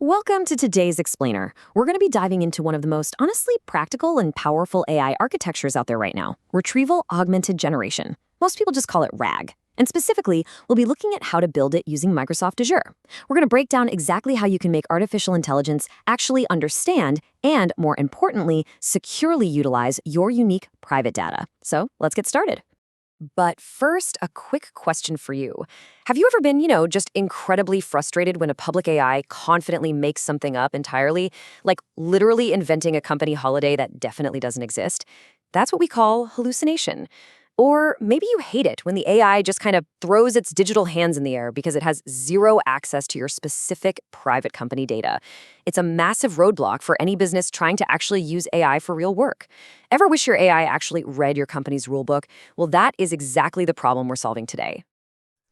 Welcome to today's Explainer. We're going to be diving into one of the most honestly practical and powerful AI architectures out there right now, Retrieval-Augmented Generation. Most people just call it RAG. And specifically, we'll be looking at how to build it using Microsoft Azure. We're going to break down exactly how you can make artificial intelligence actually understand and, more importantly, securely utilize your unique private data. So let's get started. But first, a quick question for you. Have you ever been, just incredibly frustrated when a public AI confidently makes something up entirely, like literally inventing a company holiday that definitely doesn't exist? That's what we call hallucination. Or maybe you hate it when the AI just kind of throws its digital hands in the air because it has zero access to your specific private company data. It's a massive roadblock for any business trying to actually use AI for real work. Ever wish your AI actually read your company's rulebook? Well, that is exactly the problem we're solving today.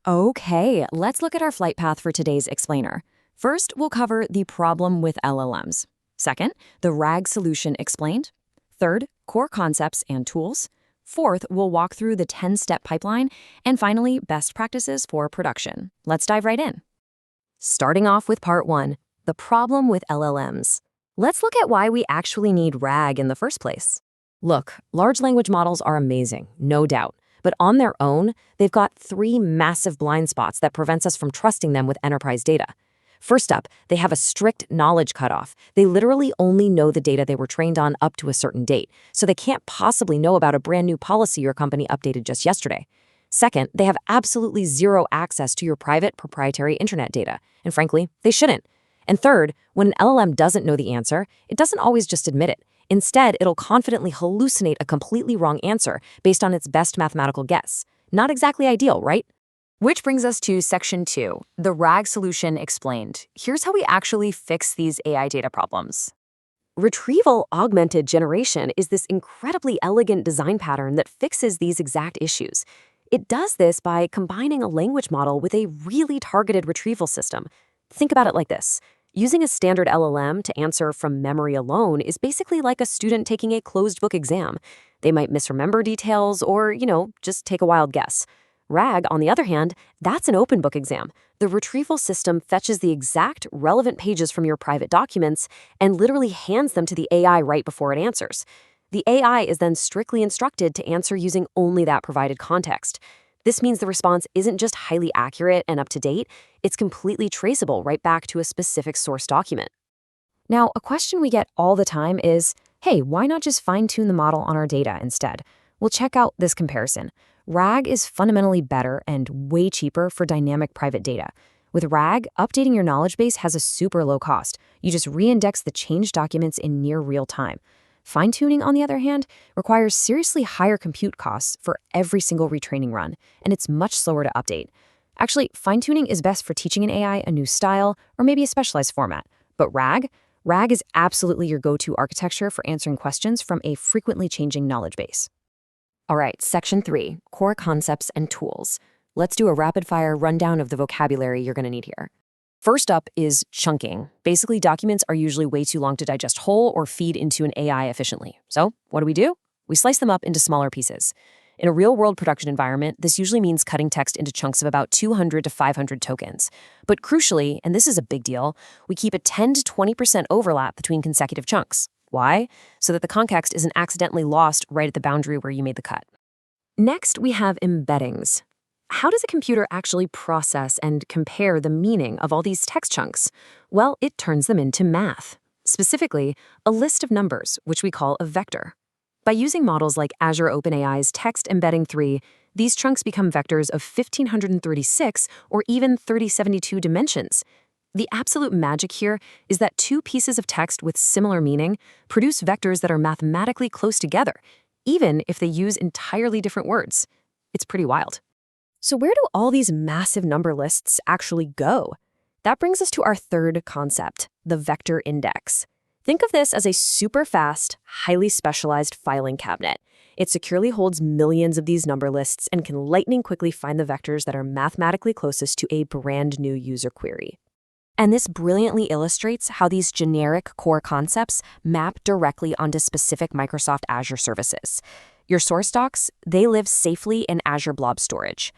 Okay, let's look at our flight path for today's explainer. First, we'll cover the problem with LLMs. Second, the RAG solution explained. Third, core concepts and tools. Fourth, we'll walk through the 10-step pipeline. And finally, best practices for production. Let's dive right in. Starting off with part 1, the problem with LLMs. Let's look at why we actually need RAG in the first place. Look, large language models are amazing, no doubt. But on their own, they've got 3 massive blind spots that prevents us from trusting them with enterprise data. First up, they have a strict knowledge cutoff. They literally only know the data they were trained on up to a certain date, so they can't possibly know about a brand new policy your company updated just yesterday. Second, they have absolutely zero access to your private proprietary internet data, and frankly, they shouldn't. And third, when an LLM doesn't know the answer, it doesn't always just admit it. Instead, it'll confidently hallucinate a completely wrong answer based on its best mathematical guess. Not exactly ideal, right? Which brings us to section 2, the RAG solution explained. Here's how we actually fix these AI data problems. Retrieval-Augmented Generation is this incredibly elegant design pattern that fixes these exact issues. It does this by combining a language model with a really targeted retrieval system. Think about it like this. Using a standard LLM to answer from memory alone is basically like a student taking a closed book exam. They might misremember details or, just take a wild guess. RAG, on the other hand, that's an open book exam. The retrieval system fetches the exact relevant pages from your private documents and literally hands them to the AI right before it answers. The AI is then strictly instructed to answer using only that provided context. This means the response isn't just highly accurate and up to date, it's completely traceable right back to a specific source document. Now, a question we get all the time is, hey, why not just fine-tune the model on our data instead? Well, check out this comparison. RAG is fundamentally better and way cheaper for dynamic private data. With RAG, updating your knowledge base has a super low cost. You just re-index the changed documents in near real time. Fine-tuning, on the other hand, requires seriously higher compute costs for every single retraining run, and it's much slower to update. Actually, fine-tuning is best for teaching an AI a new style or maybe a specialized format. But RAG is absolutely your go-to architecture for answering questions from a frequently changing knowledge base. All right, section 3, core concepts and tools. Let's do a rapid-fire rundown of the vocabulary you're going to need here. First up is chunking. Basically, documents are usually way too long to digest whole or feed into an AI efficiently. So what do? We slice them up into smaller pieces. In a real-world production environment, this usually means cutting text into chunks of about 200 to 500 tokens. But crucially, and this is a big deal, we keep a 10 to 20% overlap between consecutive chunks. Why? So that the context isn't accidentally lost right at the boundary where you made the cut. Next, we have embeddings. How does a computer actually process and compare the meaning of all these text chunks? Well, it turns them into math. Specifically, a list of numbers, which we call a vector. By using models like Azure OpenAI's Text Embedding 3, these chunks become vectors of 1,536 or even 3072 dimensions. The absolute magic here is that 2 pieces of text with similar meaning produce vectors that are mathematically close together, even if they use entirely different words. It's pretty wild. So where do all these massive number lists actually go? That brings us to our third concept, the vector index. Think of this as a super fast, highly specialized filing cabinet. It securely holds millions of these number lists and can lightning quickly find the vectors that are mathematically closest to a brand new user query. And this brilliantly illustrates how these generic core concepts map directly onto specific Microsoft Azure services. Your source docs, they live safely in Azure Blob Storage.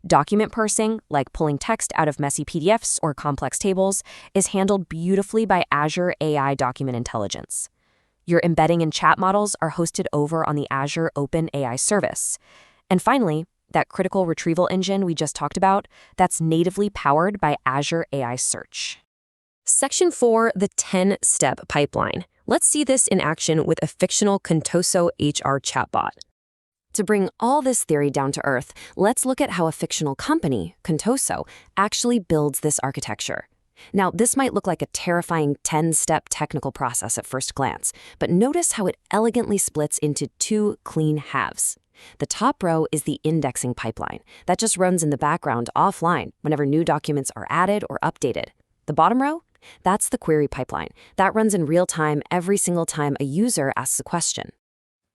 Document parsing, like pulling text out of messy PDFs or complex tables, is handled beautifully by Azure AI Document Intelligence. Your embedding and chat models are hosted over on the Azure OpenAI Service. And finally, that critical retrieval engine we just talked about, that's natively powered by Azure AI Search. Section 4, the 10-step pipeline. Let's see this in action with a fictional Contoso HR chatbot. To bring all this theory down to earth, let's look at how a fictional company, Contoso, actually builds this architecture. Now, this might look like a terrifying 10-step technical process at first glance, but notice how it elegantly splits into two clean halves. The top row is the indexing pipeline. That just runs in the background offline whenever new documents are added or updated. The bottom row? That's the query pipeline. That runs in real time every single time a user asks a question.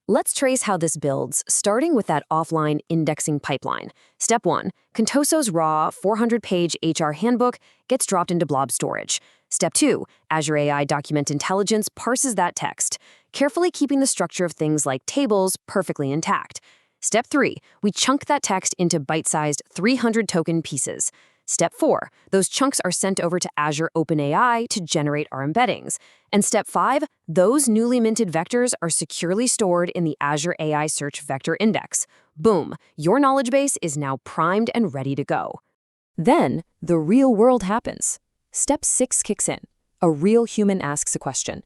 Let's trace how this builds, starting with that offline indexing pipeline. Step 1, Contoso's raw 400-page HR handbook gets dropped into Blob Storage. Step 2, Azure AI Document Intelligence parses that text, carefully keeping the structure of things like tables perfectly intact. Step 3, we chunk that text into bite-sized 300-token pieces. Step 4, those chunks are sent over to Azure OpenAI to generate our embeddings. And step 5, those newly minted vectors are securely stored in the Azure AI Search vector index. Boom, your knowledge base is now primed and ready to go. Then, the real world happens. Step 6 kicks in. A real human asks a question.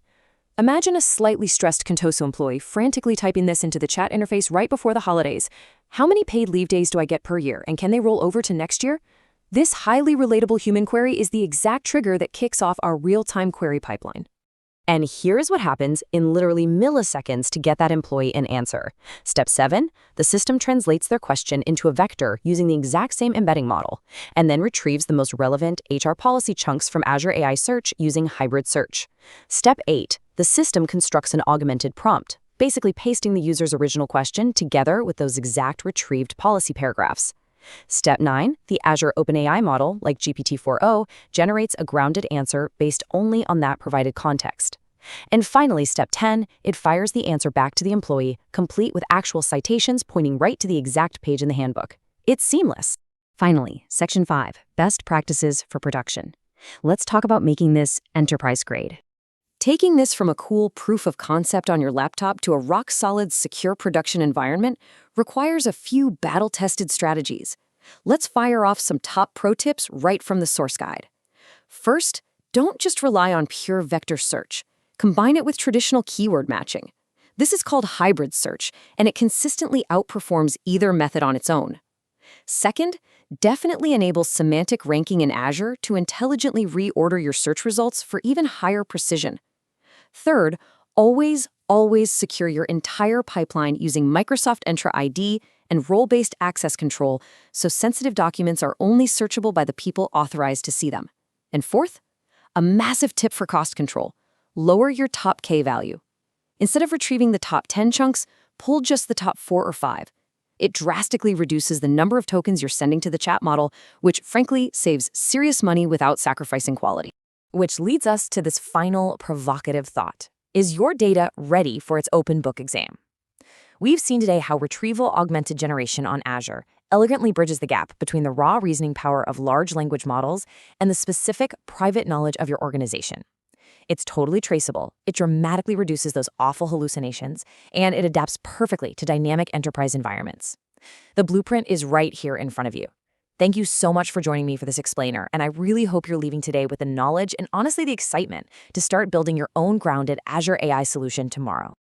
Imagine a slightly stressed Contoso employee frantically typing this into the chat interface right before the holidays. How many paid leave days do I get per year, and can they roll over to next year? This highly relatable human query is the exact trigger that kicks off our real-time query pipeline. And here's what happens in literally milliseconds to get that employee an answer. Step 7, the system translates their question into a vector using the exact same embedding model, and then retrieves the most relevant HR policy chunks from Azure AI Search using hybrid search. Step 8, the system constructs an augmented prompt, basically pasting the user's original question together with those exact retrieved policy paragraphs. Step 9, the Azure OpenAI model, like GPT-4o, generates a grounded answer based only on that provided context. And finally, step 10, it fires the answer back to the employee, complete with actual citations pointing right to the exact page in the handbook. It's seamless. Finally, Section 5, Best Practices for Production. Let's talk about making this enterprise grade. Taking this from a cool proof of concept on your laptop to a rock-solid, secure production environment requires a few battle-tested strategies. Let's fire off some top pro tips right from the source guide. First, don't just rely on pure vector search. Combine it with traditional keyword matching. This is called hybrid search, and it consistently outperforms either method on its own. Second, definitely enable semantic ranking in Azure to intelligently reorder your search results for even higher precision. Third, always secure your entire pipeline using Microsoft Entra ID and role-based access control so sensitive documents are only searchable by the people authorized to see them. And fourth, a massive tip for cost control. Lower your top K value. Instead of retrieving the top 10 chunks, pull just the top 4 or 5. It drastically reduces the number of tokens you're sending to the chat model, which frankly saves serious money without sacrificing quality. Which leads us to this final provocative thought. Is your data ready for its open book exam? We've seen today how Retrieval-Augmented Generation on Azure elegantly bridges the gap between the raw reasoning power of large language models and the specific private knowledge of your organization. It's totally traceable, it dramatically reduces those awful hallucinations, and it adapts perfectly to dynamic enterprise environments. The blueprint is right here in front of you. Thank you so much for joining me for this explainer, and I really hope you're leaving today with the knowledge and honestly the excitement to start building your own grounded Azure AI solution tomorrow.